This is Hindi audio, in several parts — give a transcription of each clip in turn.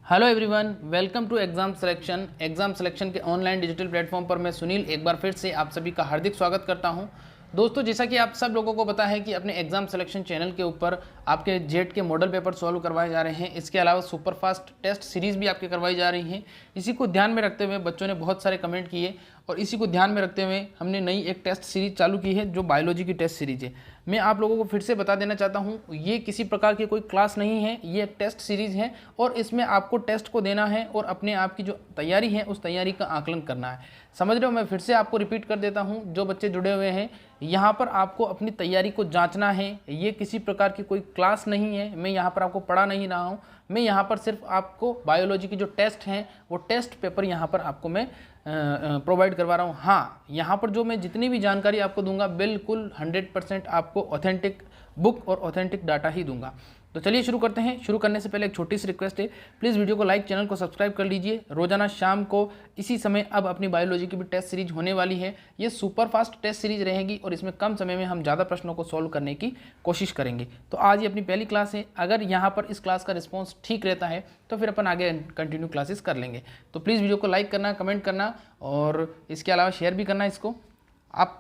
Hello everyone, welcome to exam selection के ऑनलाइन डिजिटल प्लेटफॉर्म पर मैं सुनील एक बार फिर से आप सभी का हार्दिक स्वागत करता हूं। दोस्तों, जैसा कि आप सब लोगों को पता है कि अपने एग्जाम सिलेक्शन चैनल के ऊपर आपके जेट के मॉडल पेपर सॉल्व करवाए जा रहे हैं। इसके अलावा सुपर फास्ट टेस्ट सीरीज़ भी आपके करवाई जा रही हैं। इसी को ध्यान में रखते हुए बच्चों ने बहुत सारे कमेंट किए और इसी को ध्यान में रखते हुए हमने नई एक टेस्ट सीरीज चालू की है जो बायोलॉजी की टेस्ट सीरीज है। मैं आप लोगों को फिर से बता देना चाहता हूँ, ये किसी प्रकार की कोई क्लास नहीं है, ये एक टेस्ट सीरीज़ है और इसमें आपको टेस्ट को देना है और अपने आप की जो तैयारी है उस तैयारी का आकलन करना है। समझ रहे हो? मैं फिर से आपको रिपीट कर देता हूँ, जो बच्चे जुड़े हुए हैं यहाँ पर आपको अपनी तैयारी को जांचना है। ये किसी प्रकार की कोई क्लास नहीं है, मैं यहाँ पर आपको पढ़ा नहीं रहा हूँ। मैं यहाँ पर सिर्फ आपको बायोलॉजी की जो टेस्ट हैं वो टेस्ट पेपर यहाँ पर आपको मैं प्रोवाइड करवा रहा हूँ। हाँ, यहाँ पर जो मैं जितनी भी जानकारी आपको दूंगा बिल्कुल 100% आपको ऑथेंटिक बुक और ऑथेंटिक डाटा ही दूंगा। तो चलिए शुरू करते हैं। शुरू करने से पहले एक छोटी सी रिक्वेस्ट है, प्लीज़ वीडियो को लाइक, चैनल को सब्सक्राइब कर लीजिए। रोजाना शाम को इसी समय अब अपनी बायोलॉजी की भी टेस्ट सीरीज होने वाली है। ये सुपर फास्ट टेस्ट सीरीज रहेगी और इसमें कम समय में हम ज़्यादा प्रश्नों को सॉल्व करने की कोशिश करेंगे। तो आज ये अपनी पहली क्लास है। अगर यहाँ पर इस क्लास का रिस्पॉन्स ठीक रहता है तो फिर अपन आगे कंटिन्यू क्लासेस कर लेंगे। तो प्लीज़ वीडियो को लाइक करना, कमेंट करना और इसके अलावा शेयर भी करना इसको आप।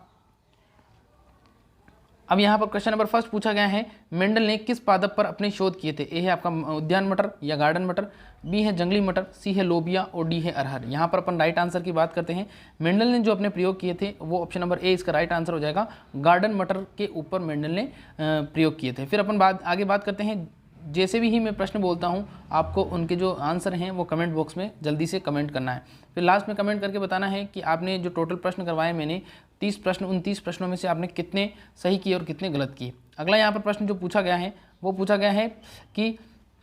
अब यहाँ पर क्वेश्चन नंबर फर्स्ट पूछा गया है, मेंडल ने किस पादप पर अपने शोध किए थे? ए है आपका उद्यान मटर या गार्डन मटर, बी है जंगली मटर, सी है लोबिया और डी है अरहर। यहाँ पर अपन राइट आंसर की बात करते हैं। मेंडल ने जो अपने प्रयोग किए थे वो ऑप्शन नंबर ए इसका राइट आंसर हो जाएगा। गार्डन मटर के ऊपर मेंडल ने प्रयोग किए थे। फिर अपन आगे बात करते हैं। जैसे भी ही मैं प्रश्न बोलता हूँ आपको उनके जो आंसर हैं वो कमेंट बॉक्स में जल्दी से कमेंट करना है। फिर लास्ट में कमेंट करके बताना है कि आपने जो टोटल प्रश्न करवाए मैंने 30 प्रश्न, उन 30 प्रश्नों में से आपने कितने सही किए और कितने गलत किए। अगला यहाँ पर प्रश्न जो पूछा गया है वो पूछा गया है कि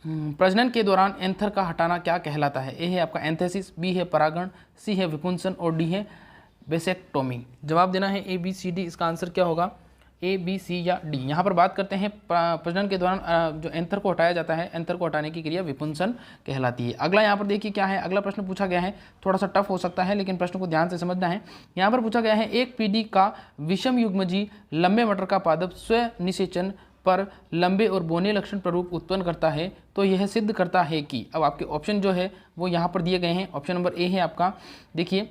प्रजनन के दौरान एंथर का हटाना क्या कहलाता है? ए है आपका एंथेसिस, बी है परागण, सी है विपुंसन और डी है वेसेक्टोमी। जवाब देना है ABCD। इसका आंसर क्या होगा? ABC या डी। यहाँ पर बात करते हैं प्रजनन के दौरान जो एंथर को हटाया जाता है, एंथर को हटाने की क्रिया विपुंसन कहलाती है। अगला यहाँ पर देखिए क्या है। अगला प्रश्न पूछा गया है, थोड़ा सा टफ हो सकता है लेकिन प्रश्न को ध्यान से समझना है। यहाँ पर पूछा गया है, एक पीढ़ी का विषम युग्मजी लंबे मटर का पादप स्व निषेचन पर लंबे और बौने लक्षण प्ररूप उत्पन्न करता है तो यह सिद्ध करता है कि। अब आपके ऑप्शन जो है वो यहाँ पर दिए गए हैं। ऑप्शन नंबर ए है आपका, देखिए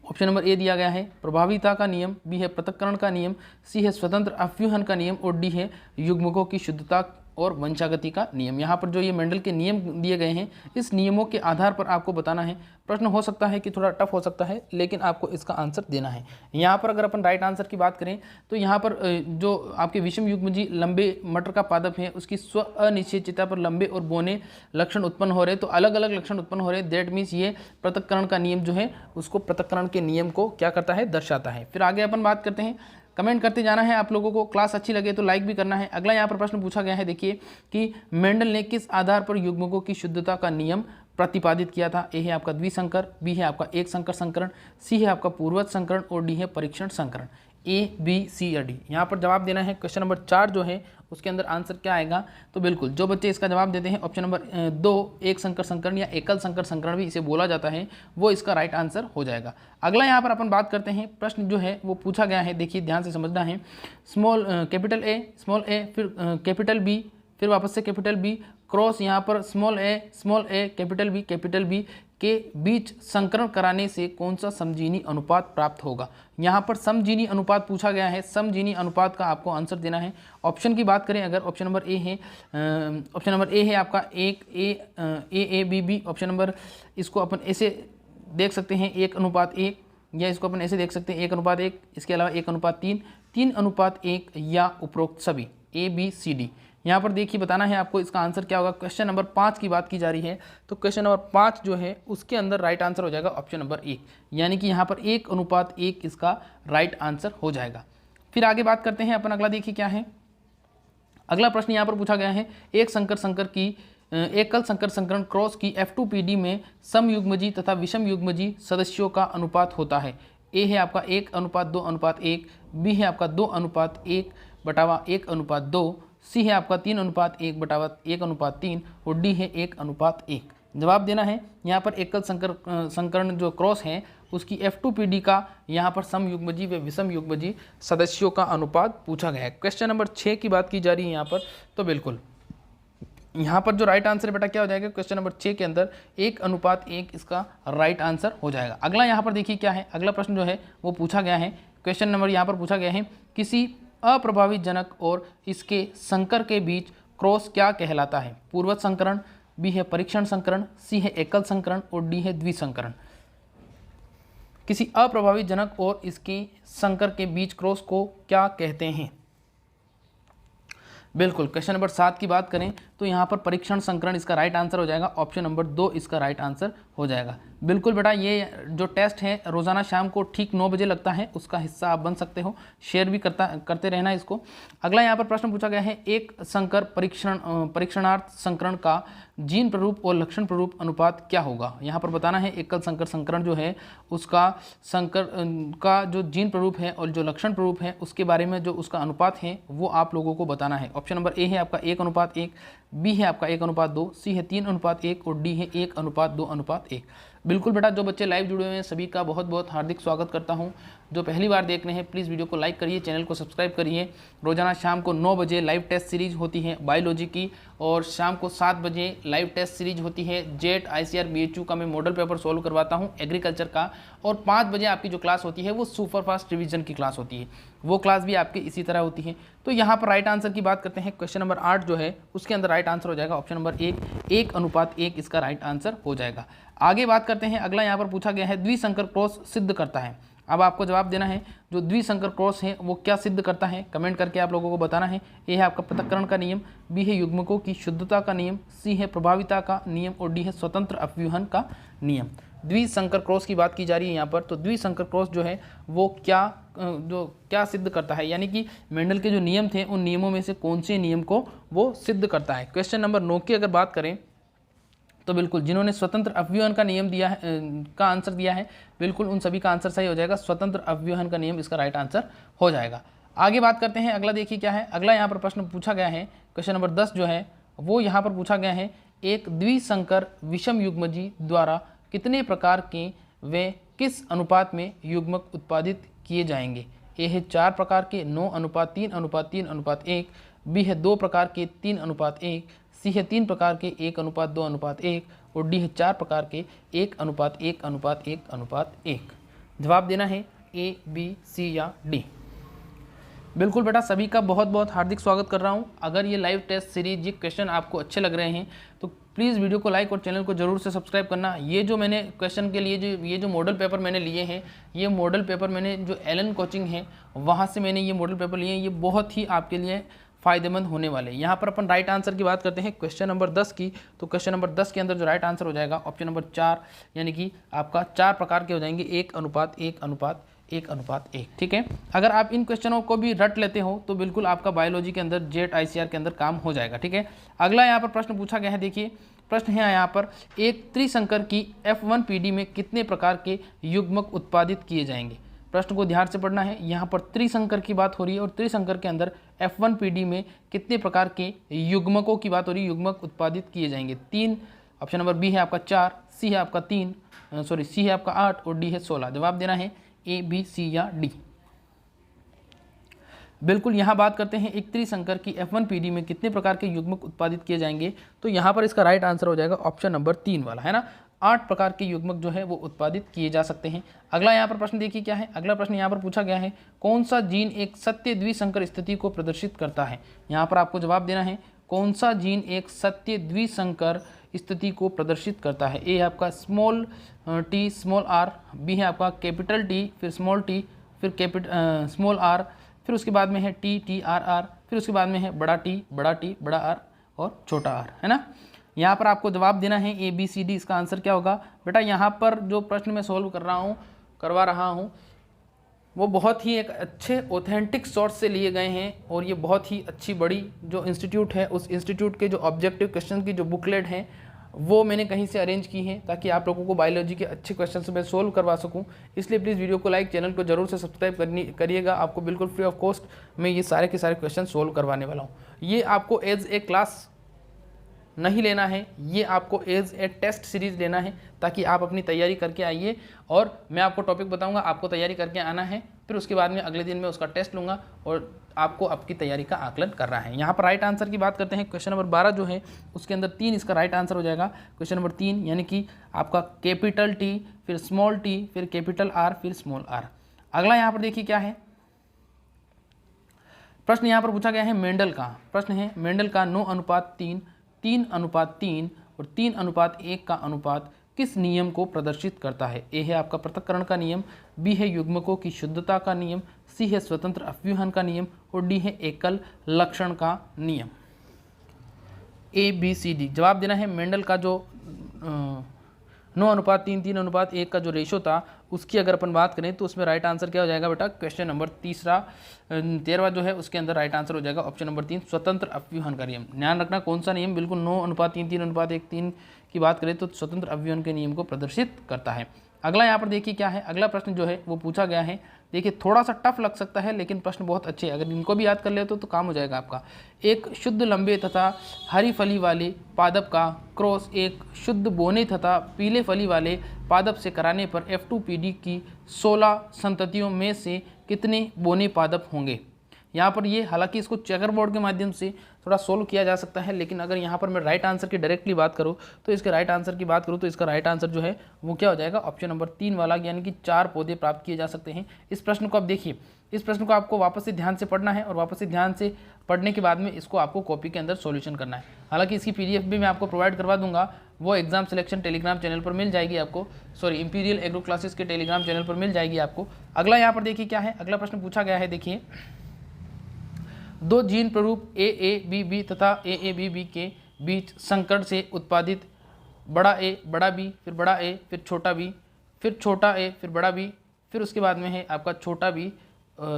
ऑप्शन नंबर ए दिया गया है प्रभाविता का नियम, बी है पृथक्करण का नियम, सी है स्वतंत्र अव्यूहन का नियम और डी है युग्मकों की शुद्धता और वंशागति का नियम। यहाँ पर जो ये मेंडल के नियम दिए गए हैं इस नियमों के आधार पर आपको बताना है। प्रश्न हो सकता है कि थोड़ा टफ हो सकता है लेकिन आपको इसका आंसर देना है। यहाँ पर अगर अपन राइट आंसर की बात करें तो यहाँ पर जो आपके विषम युग्मजी लंबे मटर का पादप है उसकी स्व अनिश्चितता पर लंबे और बौने लक्षण उत्पन्न हो रहे, तो अलग अलग लक्षण उत्पन्न हो रहे। दैट मीन्स ये पृथक्करण का नियम जो है उसको पृथक्करण के नियम को क्या करता है, दर्शाता है। फिर आगे अपन बात करते हैं। कमेंट करते जाना है आप लोगों को। क्लास अच्छी लगे तो लाइक भी करना है। अगला यहाँ पर प्रश्न पूछा गया है, देखिए कि मेंडल ने किस आधार पर युग्मकों की शुद्धता का नियम प्रतिपादित किया था? ए है आपका द्विसंकर, बी है आपका एक संकर संकरण, सी है आपका पूर्वज संकरण और डी है परीक्षण संकरण। ABC या डी। यहाँ पर जवाब देना है। क्वेश्चन नंबर 4 जो है उसके अंदर आंसर क्या आएगा? तो बिल्कुल जो बच्चे इसका जवाब देते हैं ऑप्शन नंबर 2 एक संकर संकरण या एकल संकर संकरण भी इसे बोला जाता है, वो इसका राइट आंसर हो जाएगा। अगला यहाँ पर अपन बात करते हैं। प्रश्न जो है वो पूछा गया है, देखिए ध्यान से समझना है। कैपिटल A, स्मॉल a, फिर कैपिटल B, फिर वापस से कैपिटल B, क्रॉस यहाँ पर स्मॉल a, कैपिटल B के बीच संकरण कराने से कौन सा समजीनी अनुपात प्राप्त होगा? यहाँ पर समजीनी अनुपात पूछा गया है। समजीनी अनुपात का आपको आंसर देना है। ऑप्शन की बात करें अगर ऑप्शन नंबर ए है आपका 1 AABB। ऑप्शन नंबर इसको अपन ऐसे देख सकते हैं 1:1 या इसको अपन ऐसे देख सकते हैं 1:1, इसके अलावा 1:3, 3:1 या उपरोक्त सभी ABCD। यहाँ पर देखिए बताना है आपको इसका आंसर क्या होगा। क्वेश्चन नंबर 5 की बात की जा रही है तो क्वेश्चन नंबर 5 जो है उसके अंदर राइट आंसर हो जाएगा ऑप्शन नंबर 1, यानी कि यहाँ पर 1:1 इसका राइट आंसर हो जाएगा। फिर आगे बात करते हैं अपन। अगला देखिए क्या है। अगला प्रश्न यहाँ पर पूछा गया है, एक एकल संकर संकरण क्रॉस की F2PD में समयुग्मजी तथा विषम युग्मजी सदस्यों का अनुपात होता है। ए है आपका 1:2:1, बी है आपका 2:1/1:2, सी है आपका 3:1/1:3 और डी है 1:1। जवाब देना है। यहाँ पर एकल संकरण जो क्रॉस है उसकी F2PD का यहाँ पर समयुग्मजी व विषम युग्मजी सदस्यों का अनुपात पूछा गया है। क्वेश्चन नंबर 6 की बात की जा रही है यहाँ पर, तो बिल्कुल यहाँ पर जो राइट आंसर बेटा क्या हो जाएगा, क्वेश्चन नंबर 6 के अंदर 1:1 इसका राइट आंसर हो जाएगा। अगला यहाँ पर देखिए क्या है, अगला प्रश्न जो है वो पूछा गया है, क्वेश्चन नंबर यहाँ पर पूछा गया है, किसी अप्रभावित जनक और इसके संकर के बीच क्रॉस क्या कहलाता है? पूर्वज संकरण, बी है परीक्षण संकरण, सी है एकल संकरण और डी है द्विसंकरण। किसी अप्रभावित जनक और इसके संकर के बीच क्रॉस को क्या कहते हैं? बिल्कुल, क्वेश्चन नंबर 7 की बात करें तो यहाँ पर परीक्षण संकरण इसका राइट आंसर हो जाएगा, ऑप्शन नंबर 2 इसका राइट आंसर हो जाएगा। बिल्कुल बेटा, ये जो टेस्ट है रोज़ाना शाम को ठीक 9 बजे लगता है, उसका हिस्सा आप बन सकते हो, शेयर भी करते रहना इसको। अगला यहाँ पर प्रश्न पूछा गया है, एक संकर परीक्षणार्थ संकरण का जीन प्ररूप और लक्षण प्ररूप अनुपात क्या होगा? यहाँ पर बताना है एकल संकर संकरण जो है उसका संकर का जो जीन प्ररूप है और जो लक्षण प्ररूप है उसके बारे में जो उसका अनुपात है वो आप लोगों को बताना है। ऑप्शन नंबर ए है आपका 1:1, बी है आपका 1:2, सी है 3:1 और डी है 1:2:1। बिल्कुल बेटा, जो बच्चे लाइव जुड़े हुए हैं सभी का बहुत बहुत हार्दिक स्वागत करता हूं। जो पहली बार देख रहे हैं प्लीज़ वीडियो को लाइक करिए, चैनल को सब्सक्राइब करिए। रोजाना शाम को 9 बजे लाइव टेस्ट सीरीज होती है बायोलॉजी की, और शाम को 7 बजे लाइव टेस्ट सीरीज होती है जेट ICR BHU का मैं मॉडल पेपर सोल्व करवाता हूँ एग्रीकल्चर का, और 5 बजे आपकी जो क्लास होती है वो सुपरफास्ट रिवीजन की क्लास होती है, वो क्लास भी आपकी इसी तरह होती है। तो यहाँ पर राइट आंसर की बात करते हैं, क्वेश्चन नंबर 8 जो है उसके अंदर राइट आंसर हो जाएगा ऑप्शन नंबर 1:1 इसका राइट आंसर हो जाएगा। आगे बात करते हैं, अगला यहाँ पर पूछा गया है, द्विसंकर क्रॉस सिद्ध करता है। अब आपको जवाब देना है जो द्विसंकर क्रॉस है वो क्या सिद्ध करता है, कमेंट करके आप लोगों को बताना है। ए है आपका पृथक्करण का नियम, बी है युग्मकों की शुद्धता का नियम, सी है प्रभाविता का नियम और डी है स्वतंत्र अपव्यूहन का नियम। द्विसंकर क्रॉस की बात की जा रही है यहाँ पर, तो द्विसंकर क्रॉस जो है वो क्या सिद्ध करता है, यानी कि मेंडल के जो नियम थे उन नियमों में से कौन से नियम को वो सिद्ध करता है। क्वेश्चन नंबर 9 की अगर बात करें तो बिल्कुल जिन्होंने स्वतंत्र अपव्यूहन का नियम दिया है का आंसर दिया है, बिल्कुल उन सभी का आंसर सही हो जाएगा, स्वतंत्र अपव्यूहन का नियम इसका राइट आंसर हो जाएगा। आगे बात करते हैं, अगला देखिए क्या है, अगला यहाँ पर प्रश्न पूछा गया है, क्वेश्चन नंबर 10 जो है वो यहाँ पर पूछा गया है, एक द्विसंकर विषम युग्मजी द्वारा कितने प्रकार के वे किस अनुपात में युग्मक उत्पादित किए जाएंगे? ए है 4 प्रकार के 9:3:3:1, बी है 2 प्रकार के 3:1, सी है 3 प्रकार के 1:2:1 और डी है 4 प्रकार के 1:1:1:1। जवाब देना है ए, बी, सी या डी। बिल्कुल बेटा, सभी का बहुत बहुत हार्दिक स्वागत कर रहा हूं। अगर ये लाइव टेस्ट सीरीज ये क्वेश्चन आपको अच्छे लग रहे हैं तो प्लीज़ वीडियो को लाइक और चैनल को जरूर से सब्सक्राइब करना। ये जो मैंने क्वेश्चन के लिए जो मॉडल पेपर मैंने लिए हैं, ये मॉडल पेपर मैंने जो एलन कोचिंग है वहाँ से मैंने ये मॉडल पेपर लिए हैं, ये बहुत ही आपके लिए फ़ायदेमंद होने वाले। यहाँ पर अपन राइट आंसर की बात करते हैं क्वेश्चन नंबर 10 की, तो क्वेश्चन नंबर 10 के अंदर जो राइट आंसर हो जाएगा ऑप्शन नंबर 4, यानी कि आपका 4 प्रकार के हो जाएंगे 1:1:1:1। ठीक है, अगर आप इन क्वेश्चनों को भी रट लेते हो तो बिल्कुल आपका बायोलॉजी के अंदर जेट ICR के अंदर काम हो जाएगा। ठीक है, अगला यहाँ पर प्रश्न पूछा गया है, देखिए प्रश्न है यहाँ पर, एक त्रिसंकर की F1PD में कितने प्रकार के युग्मक उत्पादित किए जाएंगे? प्रश्न को ध्यान से पढ़ना है, यहाँ पर त्रिसंकर की बात हो रही है और त्रिसंकर के अंदर F1PD में कितने प्रकार के युग्मकों की बात हो रही है, युग्मक उत्पादित किए जाएंगे? 3, ऑप्शन नंबर बी है आपका 4, सी है आपका सी है आपका 8 और डी है 16। जवाब देना है ए, बी, सी या डी। बिल्कुल, यहाँ बात करते हैं एक त्रिसंकर की F1PD में कितने प्रकार के युग्मक उत्पादित किए जाएंगे, तो यहाँ पर इसका राइट आंसर हो जाएगा ऑप्शन नंबर 3 वाला, है ना। 8 प्रकार के युग्मक जो है वो उत्पादित किए जा सकते हैं। अगला यहाँ पर प्रश्न देखिए क्या है, अगला प्रश्न यहाँ पर पूछा गया है, कौन सा जीन एक सत्य द्विसंकर स्थिति को प्रदर्शित करता है? यहाँ पर आपको जवाब देना है कौन सा जीन एक सत्य द्विसंकर स्थिति को प्रदर्शित करता है। ए है आपका small t small r, B है आपका कैपिटल T फिर स्मॉल t फिर स्मॉल r, फिर उसके बाद में है t r r, फिर उसके बाद में है बड़ा T बड़ा R और छोटा r, है ना। यहाँ पर आपको जवाब देना है ए, बी, सी, डी। इसका आंसर क्या होगा बेटा? यहाँ पर जो प्रश्न मैं सोल्व करवा रहा हूँ वो बहुत ही एक अच्छे ऑथेंटिक सोर्स से लिए गए हैं, और ये बहुत ही अच्छी बड़ी जो इंस्टीट्यूट है उस इंस्टीट्यूट के जो ऑब्जेक्टिव क्वेश्चन की जो बुकलेट है वो मैंने कहीं से अरेंज की है ताकि आप लोगों को बायोलॉजी के अच्छे क्वेश्चन मैं सोल्व करवा सकूं। इसलिए प्लीज़ वीडियो को लाइक, चैनल को जरूर से सब्सक्राइब करिएगा। आपको बिल्कुल फ्री ऑफ कॉस्ट में ये सारे के सारे क्वेश्चन सोल्व करवाने वाला हूँ। ये आपको एज ए क्लास नहीं लेना है, ये आपको एज ए टेस्ट सीरीज़ लेना है ताकि आप अपनी तैयारी करके आइए और मैं आपको टॉपिक बताऊंगा, आपको तैयारी करके आना है, फिर उसके बाद में अगले दिन मैं उसका टेस्ट लूँगा और आपको आपकी तैयारी का आकलन करना है। यहाँ पर राइट आंसर की बात करते हैं, क्वेश्चन नंबर 12 जो है उसके अंदर 3 इसका राइट आंसर हो जाएगा। क्वेश्चन नंबर 3 यानी कि आपका कैपिटल टी, फिर स्मॉल टी, फिर कैपिटल आर, फिर स्मॉल आर। अगला यहाँ पर देखिए क्या है, प्रश्न यहाँ पर पूछा गया है मेंडल का। प्रश्न है मेंडल का 9:3, 3:3 और 3:1 का अनुपात किस नियम को प्रदर्शित करता है? ए है आपका पृथक्करण का नियम, बी है युग्मकों की शुद्धता का नियम, सी है स्वतंत्र अपव्यूहन का नियम और डी है एकल लक्षण का नियम। ए बी सी डी जवाब देना है। मेंडल का जो 9:3, 3:1 का जो रेशो था उसकी अगर अपन बात करें तो उसमें राइट आंसर क्या हो जाएगा बेटा? क्वेश्चन नंबर 13 जो है उसके अंदर राइट आंसर हो जाएगा ऑप्शन नंबर 3 स्वतंत्र अपव्यूहन का नियम। ध्यान रखना कौन सा नियम, बिल्कुल 9:3, 3:1, 3 की बात करें तो स्वतंत्र अपव्यूहन के नियम को प्रदर्शित करता है। अगला यहाँ पर देखिए क्या है, अगला प्रश्न जो है वो पूछा गया है। देखिए थोड़ा सा टफ लग सकता है लेकिन प्रश्न बहुत अच्छे हैं, अगर इनको भी याद कर ले तो काम हो जाएगा आपका। एक शुद्ध लंबे तथा हरी फली वाले पादप का क्रॉस एक शुद्ध बोने तथा पीले फली वाले पादप से कराने पर F2PD की 16 संततियों में से कितने बोने पादप होंगे? यहाँ पर ये हालांकि इसको चेकर बोर्ड के माध्यम से थोड़ा सोल्व किया जा सकता है, लेकिन अगर यहाँ पर मैं राइट आंसर की डायरेक्टली बात करूँ तो इसके राइट आंसर की बात करूँ तो इसका राइट आंसर जो है वो क्या हो जाएगा? ऑप्शन नंबर 3 वाला, यानी कि 4 पौधे प्राप्त किए जा सकते हैं। इस प्रश्न को आप देखिए, इस प्रश्न को आपको वापस से ध्यान से पढ़ना है और वापस से ध्यान से पढ़ने के बाद में इसको आपको कॉपी के अंदर सॉल्यूशन करना है। हालांकि इसकी PDF भी मैं आपको प्रोवाइड करवा दूंगा, वो एग्जाम सिलेक्शन टेलीग्राम चैनल पर मिल जाएगी आपको, सॉरी इंपीरियल एग्रो क्लासेस के टेलीग्राम चैनल पर मिल जाएगी आपको। अगला यहाँ पर देखिए क्या है, अगला प्रश्न पूछा गया है। देखिए 2 जीन प्ररूप AABB तथा AABB के बीच संकरण से उत्पादित बड़ा A, बड़ा B, फिर बड़ा A, फिर छोटा B, फिर छोटा A, फिर बड़ा B, फिर उसके बाद में है आपका छोटा B,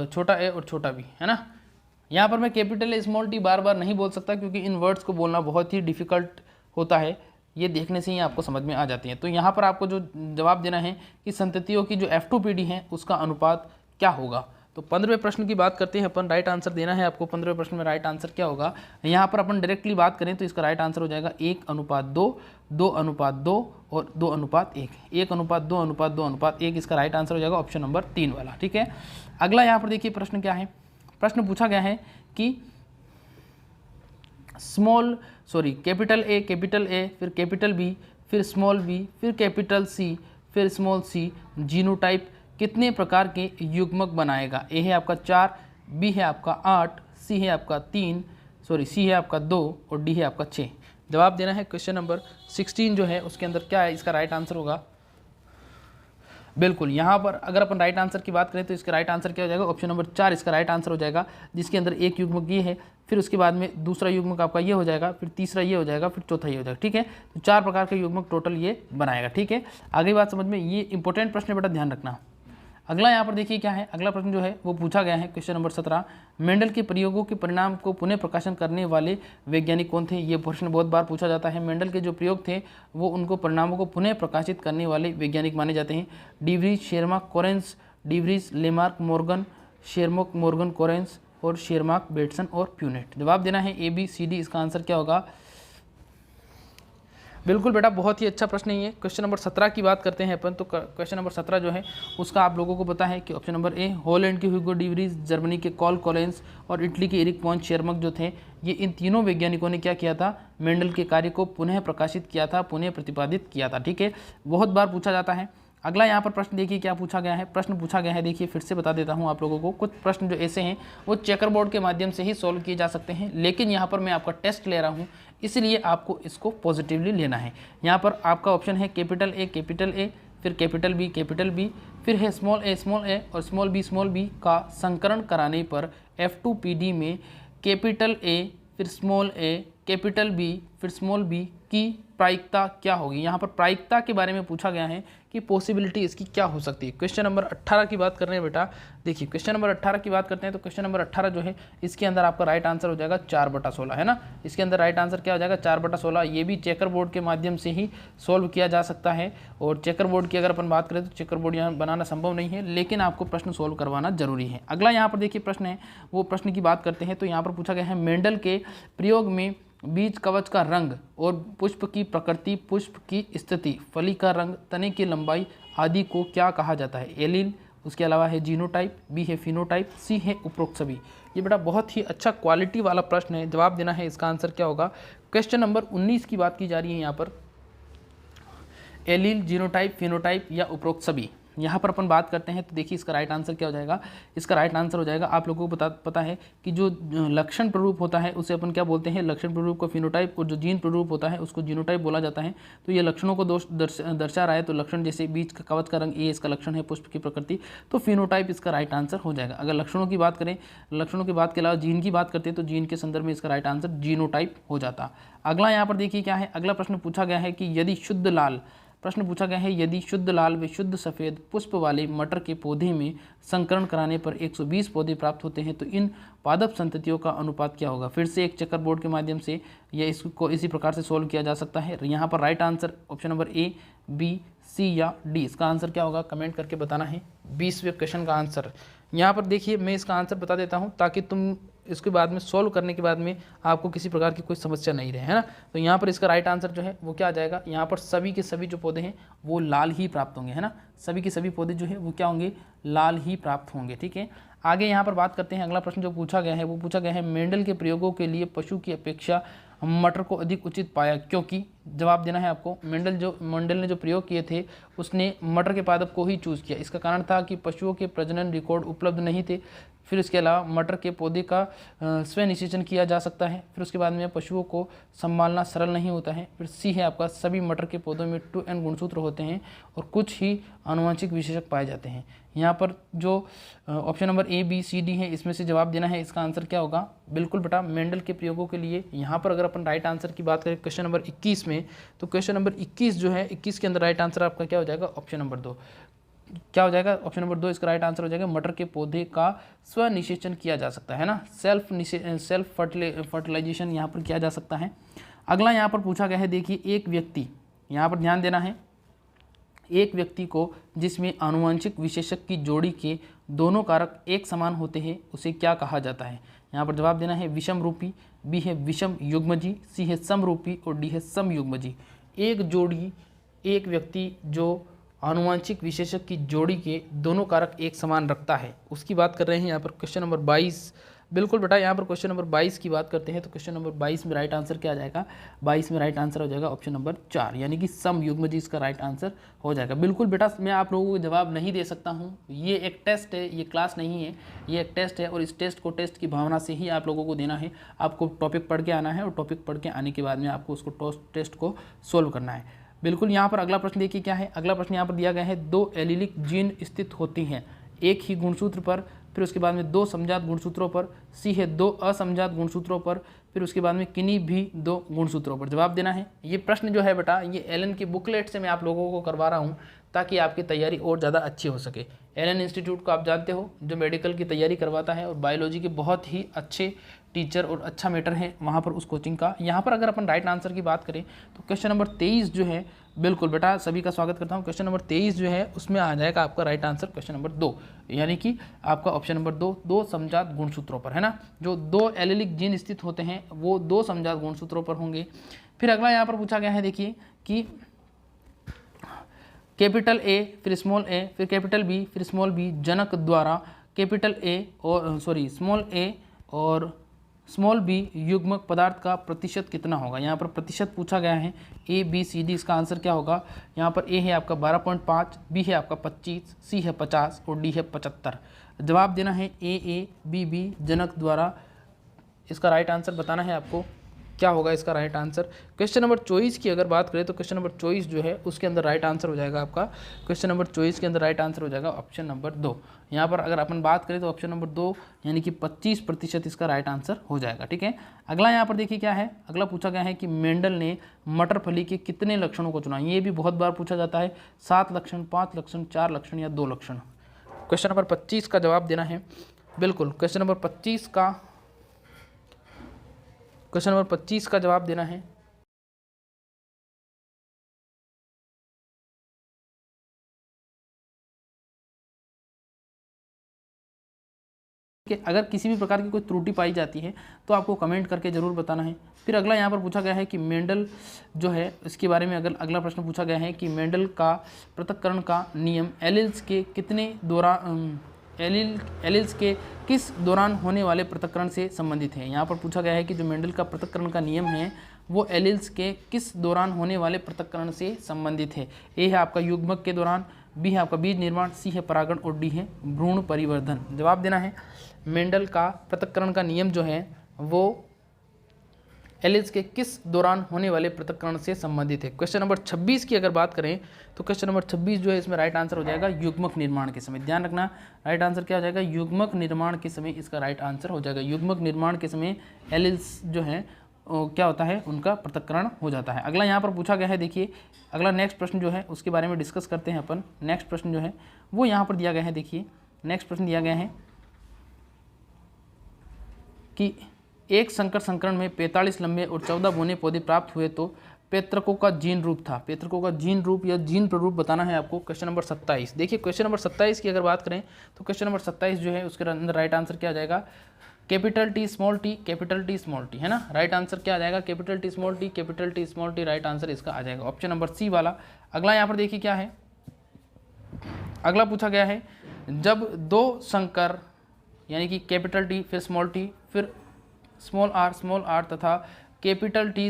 छोटा A और छोटा B, है ना। यहाँ पर मैं कैपिटल A स्मॉल टी बार बार नहीं बोल सकता क्योंकि इन वर्ड्स को बोलना बहुत ही डिफ़िकल्ट होता है, ये देखने से ही आपको समझ में आ जाती है। तो यहाँ पर आपको जो जवाब देना है कि संततियों की जो F2PD है उसका अनुपात क्या होगा। तो 15वें प्रश्न की बात करते हैं अपन, राइट आंसर देना है आपको। 15वें प्रश्न में राइट आंसर क्या होगा, यहाँ पर अपन डायरेक्टली बात करें तो इसका राइट आंसर हो जाएगा 1:2, 2:2 और 2:1, 1:2, 2:1, इसका राइट आंसर हो जाएगा ऑप्शन नंबर 3 वाला। ठीक है, अगला यहाँ पर देखिए प्रश्न क्या है। प्रश्न पूछा गया है कि कैपिटल A, फिर कैपिटल B, फिर स्मॉल b, फिर कैपिटल C, फिर स्मॉल c जीनोटाइप कितने प्रकार के युग्मक बनाएगा? ए है आपका 4, बी है आपका 8, सी है आपका 2 और डी है आपका 6। जवाब देना है। क्वेश्चन नंबर 16 जो है उसके अंदर क्या है, इसका राइट आंसर होगा बिल्कुल यहाँ पर अगर अपन राइट आंसर की बात करें तो इसका राइट आंसर क्या हो जाएगा? ऑप्शन नंबर 4 इसका राइट आंसर हो जाएगा, जिसके अंदर एक युग्मक ये है, फिर उसके बाद में दूसरा युग्मक आपका ये हो जाएगा, फिर तीसरा ये हो जाएगा, फिर चौथा ये हो जाएगा। ठीक है, तो 4 प्रकार के युग्मक टोटल ये बनाएगा। ठीक है, आगे बात समझ में, ये इंपॉर्टेंट प्रश्न बेटा ध्यान रखना। अगला यहाँ पर देखिए क्या है, अगला प्रश्न जो है वो पूछा गया है क्वेश्चन नंबर 17, मेंडल के प्रयोगों के परिणाम को पुनः प्रकाशन करने वाले वैज्ञानिक कौन थे? ये प्रश्न बहुत बार पूछा जाता है। मेंडल के जो प्रयोग थे वो उनको परिणामों को पुनः प्रकाशित करने वाले वैज्ञानिक माने जाते हैं। De Vries, Tschermak, Correns, de Vries, Lamarck, Morgan, Tschermak, Morgan, Correns और शेरमार्क, बेटसन और प्यूनेट। जवाब देना है ABCD, इसका आंसर क्या होगा? बिल्कुल बेटा, बहुत ही अच्छा प्रश्न है ये। क्वेश्चन नंबर 17 की बात करते हैं अपन, तो क्वेश्चन नंबर 17 जो है उसका आप लोगों को पता है कि ऑप्शन नंबर A हॉलैंड के ह्यूगो डीवरीज, जर्मनी के कॉल कोलेंस और इटली के एरिक वॉन शेरमार्क जो थे, ये इन तीनों वैज्ञानिकों ने क्या किया था? मेंडल के कार्य को पुनः प्रकाशित किया था, पुनः प्रतिपादित किया था। ठीक है, बहुत बार पूछा जाता है। अगला यहाँ पर प्रश्न देखिए क्या पूछा गया है। प्रश्न पूछा गया है, देखिए फिर से बता देता हूँ आप लोगों को, कुछ प्रश्न जो ऐसे हैं वो चेकर बोर्ड के माध्यम से ही सॉल्व किए जा सकते हैं, लेकिन यहाँ पर मैं आपका टेस्ट ले रहा हूँ, इसलिए आपको इसको पॉजिटिवली लेना है। यहाँ पर आपका ऑप्शन है कैपिटल A, फिर कैपिटल B, फिर है स्मॉल a और स्मॉल b का संकरण कराने पर F2PD में कैपिटल A, फिर स्मॉल a, कैपिटल B, फिर स्मॉल b की प्रायिकता क्या होगी। यहाँ पर प्रायिकता के बारे में पूछा गया है कि पॉसिबिलिटी इसकी क्या हो सकती है। क्वेश्चन नंबर 18 की बात कर रहे हैं बेटा। देखिए क्वेश्चन नंबर 18 की बात करते हैं तो क्वेश्चन नंबर 18 जो है इसके अंदर आपका राइट आंसर हो जाएगा 4/16 है ना। इसके अंदर राइट आंसर क्या हो जाएगा 4/16। ये भी चेकर बोर्ड के माध्यम से ही सॉल्व किया जा सकता है और चेकर बोर्ड की अगर अपन बात करें तो चेकर बोर्ड यहाँ बनाना संभव नहीं है, लेकिन आपको प्रश्न सॉल्व करवाना जरूरी है। अगला यहाँ पर देखिए प्रश्न है, वो प्रश्न की बात करते हैं तो यहाँ पर पूछा गया है मेंडल के प्रयोग में बीज कवच का रंग और पुष्प की प्रकृति, पुष्प की स्थिति, फली का रंग, तने की लंबाई आदि को क्या कहा जाता है। एलील, उसके अलावा है जीनोटाइप, बी है फिनोटाइप, सी है उपरोक्त सभी। ये बेटा बहुत ही अच्छा क्वालिटी वाला प्रश्न है, जवाब देना है इसका आंसर क्या होगा। क्वेश्चन नंबर 19 की बात की जा रही है यहाँ पर, एलील, जीनोटाइप, फिनोटाइप या उपरोक्त सभी। यहाँ पर अपन बात करते हैं तो देखिए इसका राइट आंसर क्या हो जाएगा। इसका राइट आंसर हो जाएगा, आप लोगों को पता है कि जो लक्षण प्ररूप होता है उसे अपन क्या बोलते हैं, लक्षण प्ररूप को फिनोटाइप, और जो जीन प्ररूप होता है उसको जीनोटाइप बोला जाता है। तो ये लक्षणों को दर्शा रहा है, तो लक्षण जैसे बीज का कवच का रंग ये इसका लक्षण है, पुष्प की प्रकृति, तो फिनोटाइप इसका राइट आंसर हो जाएगा। अगर लक्षणों की बात करें, लक्षणों की बात के अलावा जीन की बात करते हैं तो जीन के संदर्भ में इसका राइट आंसर जीनोटाइप हो जाता। अगला यहाँ पर देखिए क्या है, अगला प्रश्न पूछा गया है कि यदि शुद्ध लाल, प्रश्न पूछा गया है यदि शुद्ध लाल व शुद्ध सफ़ेद पुष्प वाले मटर के पौधे में संकरण कराने पर 120 पौधे प्राप्त होते हैं तो इन पादप संततियों का अनुपात क्या होगा। फिर से एक चेकर बोर्ड के माध्यम से यह इसको इसी प्रकार से सोल्व किया जा सकता है। यहाँ पर right answer option number A, B, C या डी, इसका आंसर क्या होगा कमेंट करके बताना है। 20वें क्वेश्चन का आंसर यहाँ पर देखिए, मैं इसका आंसर बता देता हूँ ताकि तुम इसके बाद में सॉल्व करने के बाद में आपको किसी प्रकार की कोई समस्या नहीं रहे, है ना। तो यहाँ पर इसका राइट आंसर जो है वो क्या आ जाएगा, यहाँ पर सभी के सभी जो पौधे हैं वो लाल ही प्राप्त होंगे, है ना। सभी के सभी पौधे जो है वो क्या होंगे, लाल ही प्राप्त होंगे, ठीक है। आगे यहाँ पर बात करते हैं, अगला प्रश्न जो पूछा गया है वो पूछा गया है मेंडल के प्रयोगों के लिए पशु की अपेक्षा मटर को अधिक उचित पाया क्योंकि। जवाब देना है आपको। मेंडल ने जो प्रयोग किए थे उसने मटर के पादप को ही चूज़ किया। इसका कारण था कि पशुओं के प्रजनन रिकॉर्ड उपलब्ध नहीं थे। फिर इसके अलावा मटर के पौधे का स्वनिषेचन किया जा सकता है। फिर उसके बाद में पशुओं को संभालना सरल नहीं होता है। फिर सी है आपका, सभी मटर के पौधों में 2n गुणसूत्र होते हैं और कुछ ही आनुवंशिक विशेषक पाए जाते हैं। यहाँ पर जो option number A, B, C, D है इसमें से जवाब देना है, इसका आंसर क्या होगा। बिल्कुल बेटा, मेंडल के प्रयोगों के लिए यहाँ पर अगर अपन राइट आंसर की बात करें क्वेश्चन नंबर 21 में, तो क्वेश्चन नंबर 21 जो है 21 के अंदर राइट आंसर आपका क्या हो जाएगा, ऑप्शन नंबर 2। क्या हो जाएगा, ऑप्शन नंबर 2 इसका राइट आंसर हो जाएगा। मटर के पौधे का स्वनिषेचन किया जा सकता है ना, सेल्फ फर्टिलाइजेशन यहाँ पर किया जा सकता है। अगला यहाँ पर पूछा गया है, देखिए एक व्यक्ति, यहाँ पर ध्यान देना है, एक व्यक्ति को जिसमें आनुवंशिक विशेषक की जोड़ी के दोनों कारक एक समान होते हैं उसे क्या कहा जाता है। यहाँ पर जवाब देना है विषम रूपी, बी है विषम युग्मजी, सी है समरूपी और डी है समयुग्मजी। एक जोड़ी, एक व्यक्ति जो आनुवंशिक विशेषक की जोड़ी के दोनों कारक एक समान रखता है उसकी बात कर रहे हैं यहाँ पर। क्वेश्चन नंबर 22, बिल्कुल बेटा, यहाँ पर क्वेश्चन नंबर 22 की बात करते हैं तो क्वेश्चन नंबर 22 में राइट आंसर क्या आ जाएगा, 22 में राइट आंसर हो जाएगा ऑप्शन नंबर 4, यानी कि समयुग्मजी इसका राइट आंसर हो जाएगा। बिल्कुल बेटा, मैं आप लोगों को जवाब नहीं दे सकता हूँ, ये एक टेस्ट है, ये क्लास नहीं है, ये एक टेस्ट है और इस टेस्ट को टेस्ट की भावना से ही आप लोगों को देना है। आपको टॉपिक पढ़ के आना है और टॉपिक पढ़ के आने के बाद में आपको उसको टेस्ट को सोल्व करना है। बिल्कुल, यहाँ पर अगला प्रश्न देखिए क्या है। अगला प्रश्न यहाँ पर दिया गया है, 2 एलिलिक जीन स्थित होती हैं एक ही गुणसूत्र पर, फिर उसके बाद में 2 समजात गुणसूत्रों पर, सी है 2 असमजात गुणसूत्रों पर, फिर उसके बाद में किन्हीं भी 2 गुणसूत्रों पर। जवाब देना है। ये प्रश्न जो है बेटा, ये एलन की बुकलेट से मैं आप लोगों को करवा रहा हूँ ताकि आपकी तैयारी और ज़्यादा अच्छी हो सके। एलन इंस्टीट्यूट को आप जानते हो, जो मेडिकल की तैयारी करवाता है और बायोलॉजी के बहुत ही अच्छे टीचर और अच्छा मेटर है वहाँ पर उस कोचिंग का। यहाँ पर अगर अपन राइट आंसर की बात करें तो क्वेश्चन नंबर 23 जो है, बिल्कुल बेटा सभी का स्वागत करता हूँ, क्वेश्चन नंबर 23 जो है उसमें आ जाएगा आपका राइट आंसर क्वेश्चन नंबर 2, यानी कि आपका ऑप्शन नंबर 2, 2 समजात गुणसूत्रों पर, है ना। जो 2 एलिलिक जीन स्थित होते हैं वो 2 समजात गुणसूत्रों पर होंगे। फिर अगला यहाँ पर पूछा गया है, देखिए कि कैपिटल ए फिर स्मॉल ए फिर कैपिटल बी फिर स्मॉल बी जनक द्वारा कैपिटल ए और स्मॉल ए और स्मॉल बी युग्मक पदार्थ का प्रतिशत कितना होगा। यहाँ पर प्रतिशत पूछा गया है, ए, बी, सी, डी, इसका आंसर क्या होगा। यहाँ पर ए है आपका 12.5, बी है आपका 25, सी है 50 और डी है 75। जवाब देना है ए, बी, जनक द्वारा। इसका राइट आंसर बताना है आपको क्या होगा इसका राइट आंसर। क्वेश्चन नंबर 24 की अगर बात करें तो क्वेश्चन नंबर 24 जो है उसके अंदर राइट आंसर हो जाएगा आपका, क्वेश्चन नंबर 24 के अंदर राइट आंसर हो जाएगा ऑप्शन नंबर 2। यहाँ पर अगर अपन बात करें तो ऑप्शन नंबर 2 यानी कि 25% इसका राइट आंसर हो जाएगा। ठीक है, अगला यहाँ पर देखिए क्या है, अगला पूछा गया है कि मेंडल ने मटर फली के कितने लक्षणों को चुना। ये भी बहुत बार पूछा जाता है, 7 लक्षण, 5 लक्षण, 4 लक्षण या 2 लक्षण। क्वेश्चन नंबर 25 का जवाब देना है। बिल्कुल, क्वेश्चन नंबर 25 का जवाब देना है। अगर किसी भी प्रकार की कोई त्रुटि पाई जाती है तो आपको कमेंट करके ज़रूर बताना है। फिर अगला यहाँ पर पूछा गया है कि मेंडल जो है इसके बारे में अगर अगला प्रश्न पूछा गया है कि मेंडल का पृथक्करण का नियम एलील्स के कितने दौरान एलील्स के किस दौरान होने वाले पृथक्करण से संबंधित है। यहाँ पर पूछा गया है कि जो मेंडल का पृथक्करण का नियम है वो एलील्स के किस दौरान होने वाले पृथक्करण से संबंधित है। ए है आपका युग्मक के दौरान, बी है आपका बीज निर्माण, सी है परागण और डी है भ्रूण परिवर्धन। जवाब देना है मेंडल का पृथक्करण का नियम जो है वो एलील्स के किस दौरान होने वाले पृथक्करण से संबंधित है। क्वेश्चन नंबर 26 की अगर बात करें तो क्वेश्चन नंबर 26 जो है इसमें राइट आंसर हो जाएगा युग्मक निर्माण के समय। ध्यान रखना राइट आंसर क्या हो जाएगा, युग्मक निर्माण के समय इसका राइट आंसर हो जाएगा। युग्मक निर्माण के समय एलील्स जो है क्या होता है, उनका पृथक्करण हो जाता है। अगला यहाँ पर पूछा गया है, देखिए अगला नेक्स्ट प्रश्न जो है उसके बारे में डिस्कस करते हैं अपन। नेक्स्ट प्रश्न जो है वो यहाँ पर दिया गया है। देखिए नेक्स्ट प्रश्न दिया गया है कि एक संकर संकरण में 45 लंबे और 14 बौने पौधे प्राप्त हुए तो पेत्रकों का जीन रूप था। पेत्रकों का जीन रूप या जीन प्ररूप बताना है आपको। क्वेश्चन नंबर 27 देखिए, क्वेश्चन नंबर 27 की अगर बात करें तो क्वेश्चन नंबर 27 जो है उसके अंदर राइट आंसर क्या आ जाएगा, capital T small T, capital T small T, है ना। राइट आंसर क्या आ जाएगा, capital T small T, capital T small T. Right answer इसका आ जाएगा ऑप्शन नंबर सी वाला। अगला यहाँ पर देखिए क्या है, अगला पूछा गया है जब दो संकर यानी कि कैपिटल टी फिर स्मॉल टी फिर स्मॉल आर तथा कैपिटल टी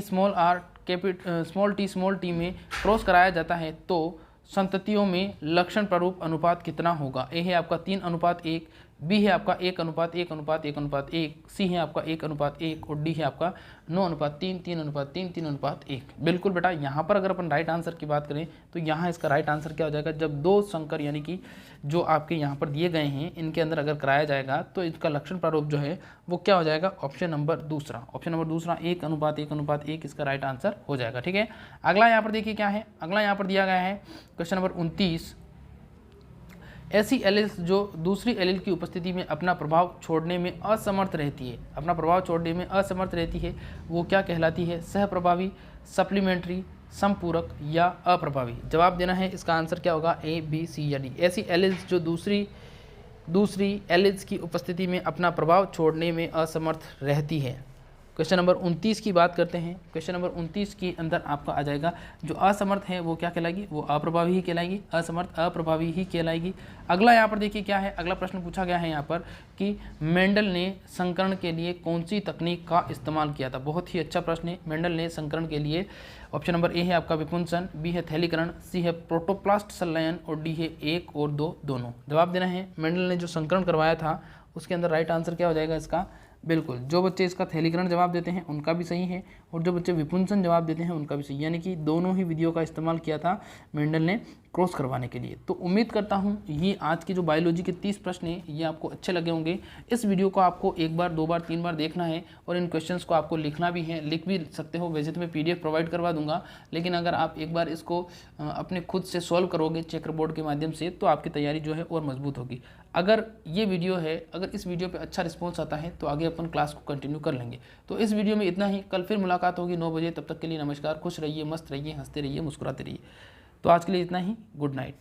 स्मॉल टी में क्रॉस कराया जाता है तो संततियों में लक्षण प्रारूप अनुपात कितना होगा। ए है आपका 3:1, बी है आपका 1:1:1:1:1, सी है आपका 1:1 और डी है आपका 9:3, 3:3, 3:1। बिल्कुल बेटा, यहाँ पर अगर अपन राइट आंसर की बात करें तो यहाँ इसका राइट आंसर क्या हो जाएगा, जब दो संकर यानी कि जो आपके यहाँ पर दिए गए हैं इनके अंदर अगर कराया जाएगा तो इसका लक्षण प्रारूप जो है वो क्या हो जाएगा, ऑप्शन नंबर दूसरा। ऑप्शन नंबर दूसरा 1:1:1 इसका राइट आंसर हो जाएगा। ठीक है, अगला यहाँ पर देखिए क्या है, अगला यहाँ पर दिया गया है क्वेश्चन नंबर 29, ऐसी एलील्स जो दूसरी एलील की उपस्थिति में अपना प्रभाव छोड़ने में असमर्थ रहती है, अपना प्रभाव छोड़ने में असमर्थ रहती है, वो क्या कहलाती है, सहप्रभावी, सप्लीमेंट्री, संपूरक या अप्रभावी। जवाब देना है, इसका आंसर क्या होगा, ए, बी, सी या डी। ऐसी एलील्स जो दूसरी एलील्स की उपस्थिति में अपना प्रभाव छोड़ने में असमर्थ रहती है। क्वेश्चन नंबर 29 की बात करते हैं। क्वेश्चन नंबर 29 के अंदर आपका आ जाएगा जो असमर्थ है वो क्या कहलाएगी, वो अप्रभावी ही कहलाएगी, असमर्थ अप्रभावी ही कहलाएगी। अगला यहाँ पर देखिए क्या है, अगला प्रश्न पूछा गया है यहाँ पर कि मेंडल ने संकरण के लिए कौन सी तकनीक का इस्तेमाल किया था। बहुत ही अच्छा प्रश्न है। मेंडल ने संकरण के लिए ऑप्शन नंबर ए है आपका विपुंसन, बी है थैलीकरण, सी है प्रोटोप्लास्ट संलयन और डी है 1 और 2 दोनों। जवाब देना है, मेंडल ने जो संकरण करवाया था उसके अंदर राइट आंसर क्या हो जाएगा इसका, बिल्कुल जो बच्चे इसका थैलीकरण जवाब देते हैं उनका भी सही है और जो बच्चे विपुंसन जवाब देते हैं उनका भी सही, यानी कि दोनों ही विधियों का इस्तेमाल किया था मेंडल ने क्रॉस करवाने के लिए। तो उम्मीद करता हूँ ये आज की जो बायोलॉजी के 30 प्रश्न हैं ये आपको अच्छे लगे होंगे। इस वीडियो को आपको 1 बार 2 बार 3 बार देखना है और इन क्वेश्चंस को आपको लिखना भी है, लिख भी सकते हो। वैसे तो मैं PDF प्रोवाइड करवा दूंगा, लेकिन अगर आप एक बार इसको अपने खुद से सॉल्व करोगे चेकर बोर्ड के माध्यम से तो आपकी तैयारी जो है और मजबूत होगी। अगर ये वीडियो है, अगर इस वीडियो पे अच्छा रिस्पॉन्स आता है तो आगे अपन क्लास को कंटिन्यू कर लेंगे। तो इस वीडियो में इतना ही, कल फिर मुलाकात होगी 9 बजे। तब तक के लिए नमस्कार, खुश रहिए, मस्त रहिए, हंसते रहिए, मुस्कुराते रहिए। तो आज के लिए इतना ही, गुड नाइट।